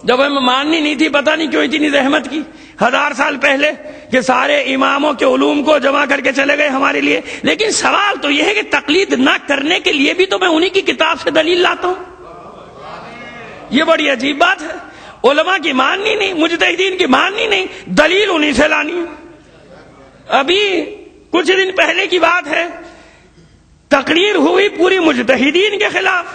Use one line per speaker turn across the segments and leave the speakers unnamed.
جب ہمیں ماننی نہیں تھی، پتہ نہیں کیوں اتنی زحمت کی 1000 سال پہلے کہ سارے اماموں کے علوم کو جمع کر کے چلے گئے ہمارے لیے. لیکن سوال تو یہ ہے کہ تقلید نہ کرنے کے لیے بھی تو میں انہی کی کتاب سے دلیل لاتا ہوں. یہ بڑی عجیب بات ہے. علماء کی ماننی نہیں، مجتہدین کی ماننی نہیں، دلیل انہی سے لانی ہے. ابھی کچھ دن پہلے کی بات ہے، تقریر ہوئی پوری مجتہدین کے خلاف.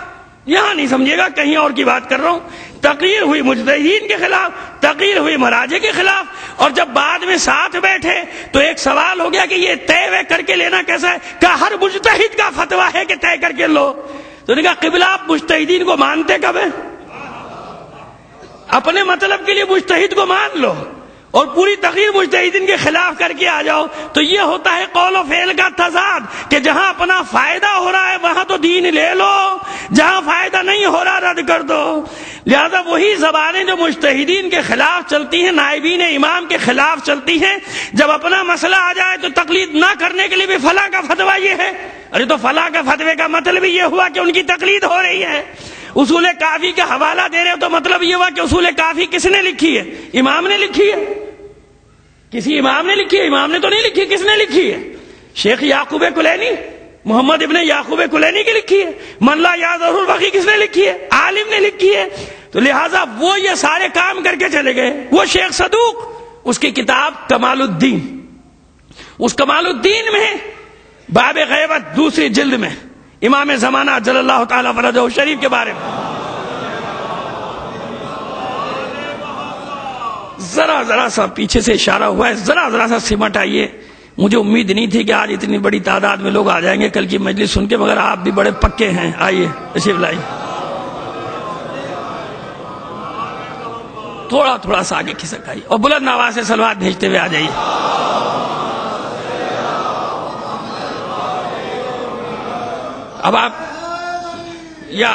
یہاں نہیں سمجھے گا، کہیں اور کی بات کر رہا ہوں. تقریر ہوئی مجتہدین کے خلاف، تقریر ہوئی مراجع کے خلاف. اور جب بعد میں ساتھ بیٹھے تو ایک سوال ہو گیا کہ یہ طے وے کر کے لینا کیسا ہے؟ کہ ہر مجتہد کا فتویٰ ہے کہ طے کر کے لو. تو نے کہا قبلہ آپ مجتہدین کو مانتے کب ہیں؟ اپنے مطلب کے لیے مجتہد کو مان لو اور پوری تقریر مجتہدین کے خلاف کر کے آ جاؤ. تو یہ ہوتا ہے قول و فعل کا تضاد کہ جہاں اپنا فائدہ ہو رہا ہے وہاں تو دین لے لو، جہاں فائدہ نہیں ہو رہا رد کر دو. لہذا وہی زبانیں جو مجتہدین کے خلاف چلتی ہیں، نائبین امام کے خلاف چلتی ہیں، جب اپنا مسئلہ آ جائے تو تقلید نہ کرنے کے لیے بھی فلاں کا فتویٰ یہ ہے. ارے تو فلاں کا فتوے کا مطلب یہ ہوا کہ ان کی تقلید ہو رہی ہے. اصول کافی کا حوالہ دے رہے ہو تو مطلب یہ ہوا کہ اصول کافی کس نے لکھی ہے؟ امام نے لکھی ہے. کسی امام نے لکھی ہے؟ امام نے تو نہیں لکھی. کس نے لکھی ہے؟ شیخ یعقوب کلینی، محمد ابن یعقوب کلینی کی لکھی ہے. من لا یعذر البقی کس نے لکھی ہے؟ عالم نے لکھی ہے. تو لہٰذا وہ یہ سارے کام کر کے چلے گئے. وہ شیخ صدوق، اس کی کتاب کمال الدین، اس کمال الدین میں باب غیبت دوسری جلد میں امام زمانہ جل اللہ تعالی فرجہ شریف کے بارے میں ذرا سا پیچھے سے اشارہ ہوا ہے، ذرا سا سمٹ آئیے. مجھے امید نہیں تھی کہ آج اتنی بڑی تعداد میں لوگ آ جائیں گے کل کی مجلس سن کے، مگر آپ بھی بڑے پکے ہیں. آئیے تشریف لائیے. تھوڑا سا آگے کھسک آئیے اور بلند آواز سے صلوات بھیجتے ہوئے آ جائیے. اب آپ یا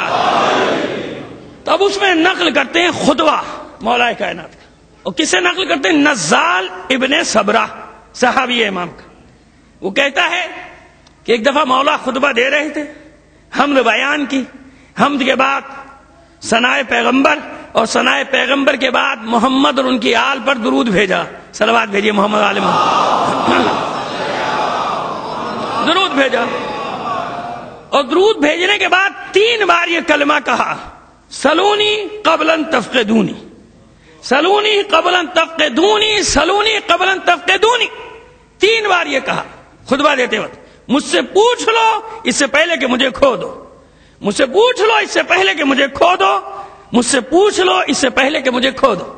تب اس میں نقل کرتے ہیں خطبہ مولا کائنات کا. اور کس سے نقل کرتے ہیں؟ نزال ابن صبرہ، صحابی امام کا. وہ کہتا ہے کہ ایک دفعہ مولا خطبہ دے رہے تھے، حمد بیان کی، حمد کے بعد ثنائے پیغمبر، اور ثنائے پیغمبر کے بعد محمد اور ان کی آل پر درود بھیجا. صلوات بھیجیے محمد آل محمد. درود بھیجا اور درود بھیجنے کے بعد 3 بار یہ کلمہ کہا، سلونی قبل ان تفقدونی، سلونی قبل ان تفقدونی، سلونی قبل ان تفقدونی. 3 بار یہ کہا خطبہ دیتے وقت. مجھ سے پوچھ لو اس سے پہلے کہ مجھے کھو دو، مجھ سے پوچھ لو اس سے پہلے کہ مجھے کھو دو، مجھ سے پوچھ لو اس سے پہلے کہ مجھے کھو دو.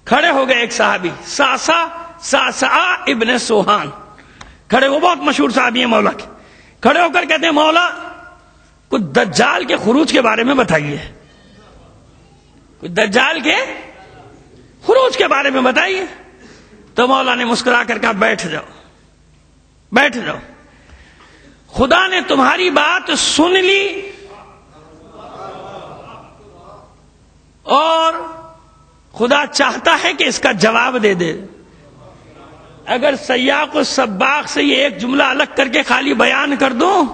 کھڑے ہو گئے ایک صحابی ساسا ابن سوہان، کھڑے، وہ بہت مشہور صحابی ہیں مولا کے. کھڑے ہو کر کہتے ہیں مولا کچھ دجال کے خروج کے بارے میں بتائیے، کچھ دجال کے خروج کے بارے میں بتائیے. تو مولا نے مسکرا کر کہا بیٹھ جاؤ، بیٹھ جاؤ، خدا نے تمہاری بات سن لی اور خدا چاہتا ہے کہ اس کا جواب دے دے. اگر سیاق و سباق سے یہ ایک جملہ الگ کر کے خالی بیان کر دوں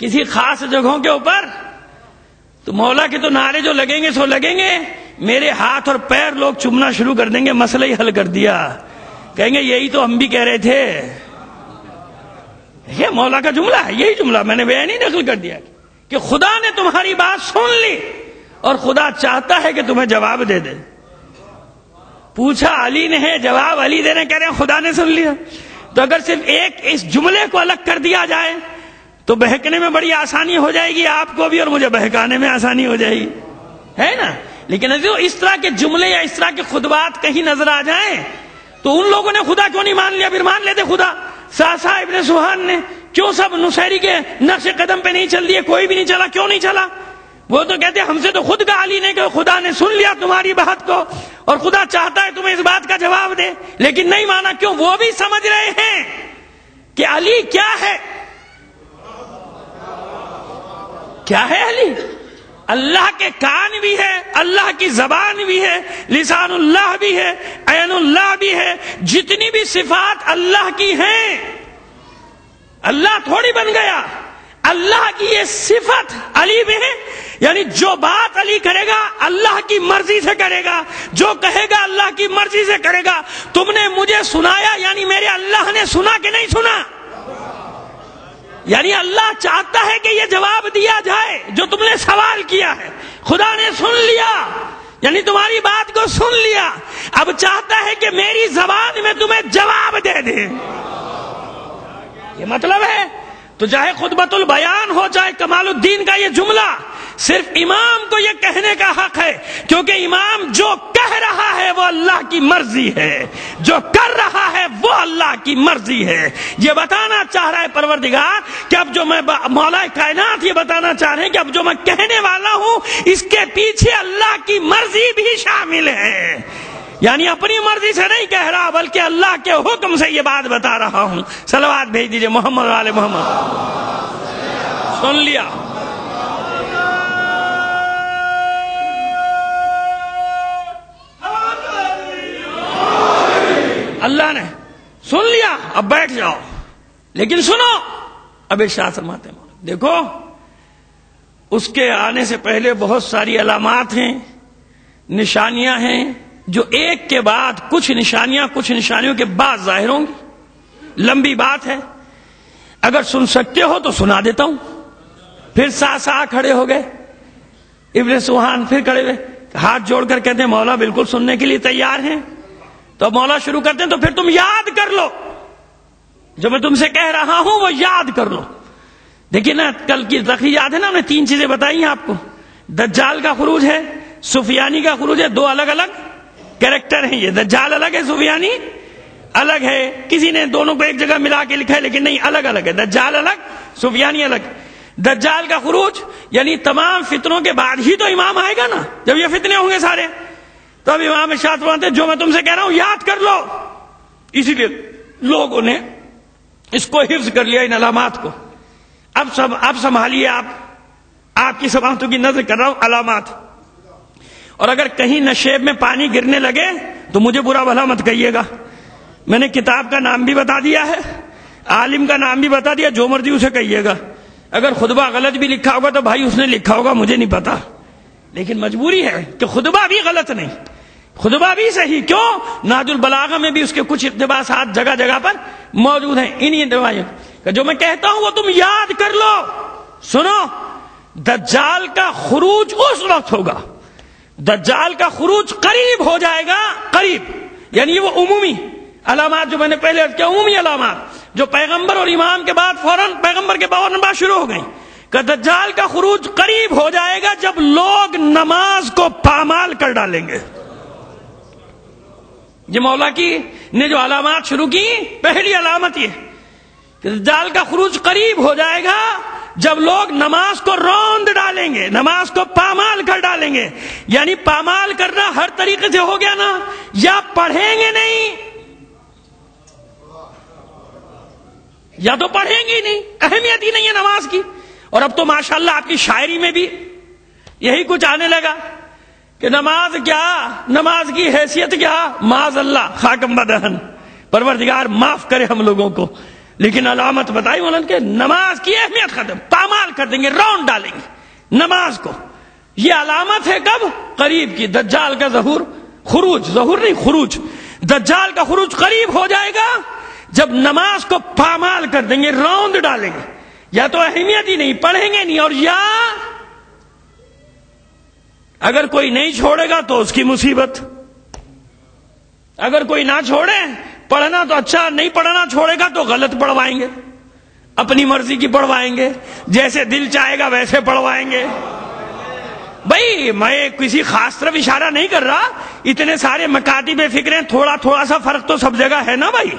کسی خاص جگہوں کے اوپر تو مولا کے تو نعرے جو لگیں گے سو لگیں گے، میرے ہاتھ اور پیر لوگ چومنا شروع کر دیں گے. مسئلہ ہی حل کر دیا، کہیں گے یہی تو ہم بھی کہہ رہے تھے. یہ مولا کا جملہ ہے، یہی جملہ میں نے بیان ہی نقل کر دیا کہ خدا نے تمہاری بات سن لی اور خدا چاہتا ہے کہ تمہیں جواب دے دے. پوچھا علی نے ہے، جواب علی دینے کہہ رہے ہیں خدا نے سن لیا. تو اگر صرف ایک اس جملے کو الگ کر دیا جائے تو بہکنے میں بڑی آسانی ہو جائے گی، آپ کو بھی اور مجھے بہکانے میں آسانی ہو جائے گی، ہے نا. لیکن اس طرح کے جملے یا اس طرح کے خطبات کہیں نظر آ جائیں تو ان لوگوں نے خدا کیوں نہیں مان لیا؟ پھر مان لیتے خدا. ساسا ابن سوہان نے کیوں سب نصیری کے نقش قدم پہ نہیں چل دیے؟ کوئی بھی نہیں چلا. کیوں نہیں چلا؟ وہ تو کہتے ہم سے تو خود کہا علی نے کہ خدا نے سن لیا تمہاری بات کو اور خدا چاہتا ہے تمہیں اس بات کا جواب دے، لیکن نہیں مانا. کیوں؟ وہ بھی سمجھ رہے ہیں کہ علی کیا ہے. کیا ہے علی؟ اللہ کے کان بھی ہے، اللہ کی زبان بھی ہے، لسان اللہ بھی ہے، عین اللہ بھی ہے. جتنی بھی صفات اللہ کی ہیں، اللہ تھوڑی بن گیا. اللہ کی یہ صفت علی میں ہے، یعنی جو بات علی کرے گا اللہ کی مرضی سے کرے گا، جو کہے گا اللہ کی مرضی سے کرے گا۔ تم نے مجھے سنایا، یعنی میرے اللہ نے سنا کہ نہیں سنا؟ یعنی اللہ چاہتا ہے کہ یہ جواب دیا جائے جو تم نے سوال کیا ہے، خدا نے سن لیا، یعنی تمہاری بات کو سن لیا، اب چاہتا ہے کہ میری زبان میں تمہیں جواب دے دے۔ یہ مطلب ہے، تو چاہے خطبۃ البیان ہو، چاہے کمال الدین کا یہ جملہ، صرف امام کو یہ کہنے کا حق ہے، کیونکہ امام جو کہہ رہا ہے وہ اللہ کی مرضی ہے، جو کر رہا ہے وہ اللہ کی مرضی ہے۔ یہ بتانا چاہ رہا ہے پروردگار کہ اب جو میں مولا کائنات یہ بتانا چاہ رہے ہیں کہ اب جو میں کہنے والا ہوں اس کے پیچھے اللہ کی مرضی بھی شامل ہے، یعنی اپنی مرضی سے نہیں کہہ رہا بلکہ اللہ کے حکم سے یہ بات بتا رہا ہوں۔ صلوات بھیج دیجئے محمد والے محمد۔ سن لیا؟ اللہ نے سن لیا، اب بیٹھ جاؤ، لیکن سنو اب ارشاد فرماتے ہیں، دیکھو اس کے آنے سے پہلے بہت ساری علامات ہیں، نشانیاں ہیں، جو ایک کے بعد کچھ نشانیوں کے بعد ظاہر ہوں گی۔ لمبی بات ہے، اگر سن سکتے ہو تو سنا دیتا ہوں۔ پھر ساتھ کھڑے ہو گئے ابن سبحان، پھر کھڑے ہوئے ہاتھ جوڑ کر کہتے ہیں مولا بالکل سننے کے لیے تیار ہیں۔ تو مولا شروع کرتے ہیں، تو پھر تم یاد کر لو جو میں تم سے کہہ رہا ہوں وہ یاد کر لو۔ دیکھیے نا، کل کی تقریر یاد ہے نا، انہوں نے 3 چیزیں بتائی ہیں آپ کو، دجال کا خروج ہے، سفیانی کا خروج ہے، 2 الگ الگ کیریکٹر ہیں یہ، دجال الگ ہے، سفیانی الگ ہے۔ کسی نے دونوں کو ایک جگہ ملا کے لکھا ہے لیکن نہیں، الگ الگ ہے، دجال الگ سفیانی الگ۔ دجال کا خروج یعنی تمام فتنوں کے بعد ہی تو امام آئے گا نا، جب یہ فتنے ہوں گے سارے، تو اب امام ارشاد فرماتے ہیں جو میں تم سے کہہ رہا ہوں یاد کر لو۔ اسی لیے لوگوں نے اس کو حفظ کر لیا، ان علامات کو۔ اب سنبھالیے، آپ کی سماعتوں کی نظر کر رہا ہوں، علامات۔ اور اگر کہیں نشیب میں پانی گرنے لگے تو مجھے برا بھلا مت کہیے گا، میں نے کتاب کا نام بھی بتا دیا ہے، عالم کا نام بھی بتا دیا، جو مرضی اسے کہیے گا۔ اگر خطبہ غلط بھی لکھا ہوگا تو بھائی اس نے لکھا ہوگا، مجھے نہیں پتا، لیکن مجبوری ہے کہ خطبہ بھی غلط نہیں، خطبہ بھی صحیح۔ کیوں؟ نہج البلاغہ میں بھی اس کے کچھ اقتباسات جگہ جگہ پر موجود ہیں۔ انہی کہ جو میں کہتا ہوں وہ تم یاد کر لو۔ سنو، دجال کا خروج اس وقت ہوگا، دجال کا خروج قریب ہو جائے گا، قریب یعنی وہ عمومی علامات جو میں نے پہلے عرض کیا، عمومی علامات جو پیغمبر اور امام کے بعد فوراً پیغمبر کے بعد شروع ہو گئیں، کہ دجال کا خروج قریب ہو جائے گا جب لوگ نماز کو پامال کر ڈالیں گے۔ یہ مولا کی نے جو علامات شروع کی، پہلی علامت یہ کہ دجال کا خروج قریب ہو جائے گا جب لوگ نماز کو روند ڈالیں گے، نماز کو پامال کر ڈالیں گے۔ یعنی پامال کرنا ہر طریقے سے ہو گیا نا، یا پڑھیں گے نہیں یا تو پڑھیں گے ہی نہیں، اہمیت ہی نہیں ہے نماز کی۔ اور اب تو ماشاءاللہ آپ کی شاعری میں بھی یہی کچھ آنے لگا کہ نماز کیا، نماز کی حیثیت کیا، معاذ اللہ خاکم بدہن، پروردگار معاف کرے ہم لوگوں کو۔ لیکن علامت بتائی مولانا کہ نماز کی اہمیت ختم، پامال کر دیں گے، راؤنڈ ڈالیں گے نماز کو۔ یہ علامت ہے کب؟ قریب کی، دجال کا ظہور، خروج، ظہور نہیں خروج، دجال کا خروج قریب ہو جائے گا جب نماز کو پامال کر دیں گے، راؤنڈ ڈالیں گے، یا تو اہمیت ہی نہیں، پڑھیں گے نہیں، اور یا اگر کوئی نہیں چھوڑے گا تو اس کی مصیبت، اگر کوئی نہ چھوڑے پڑھنا تو اچھا، نہیں پڑھنا چھوڑے گا تو غلط پڑھوائیں گے، اپنی مرضی کی پڑھوائیں گے، جیسے دل چاہے گا ویسے پڑھوائیں گے۔ بھائی میں کسی خاص طرف اشارہ نہیں کر رہا، اتنے سارے مکاتب فکریں، تھوڑا تھوڑا سا فرق تو سب جگہ ہے نا بھائی۔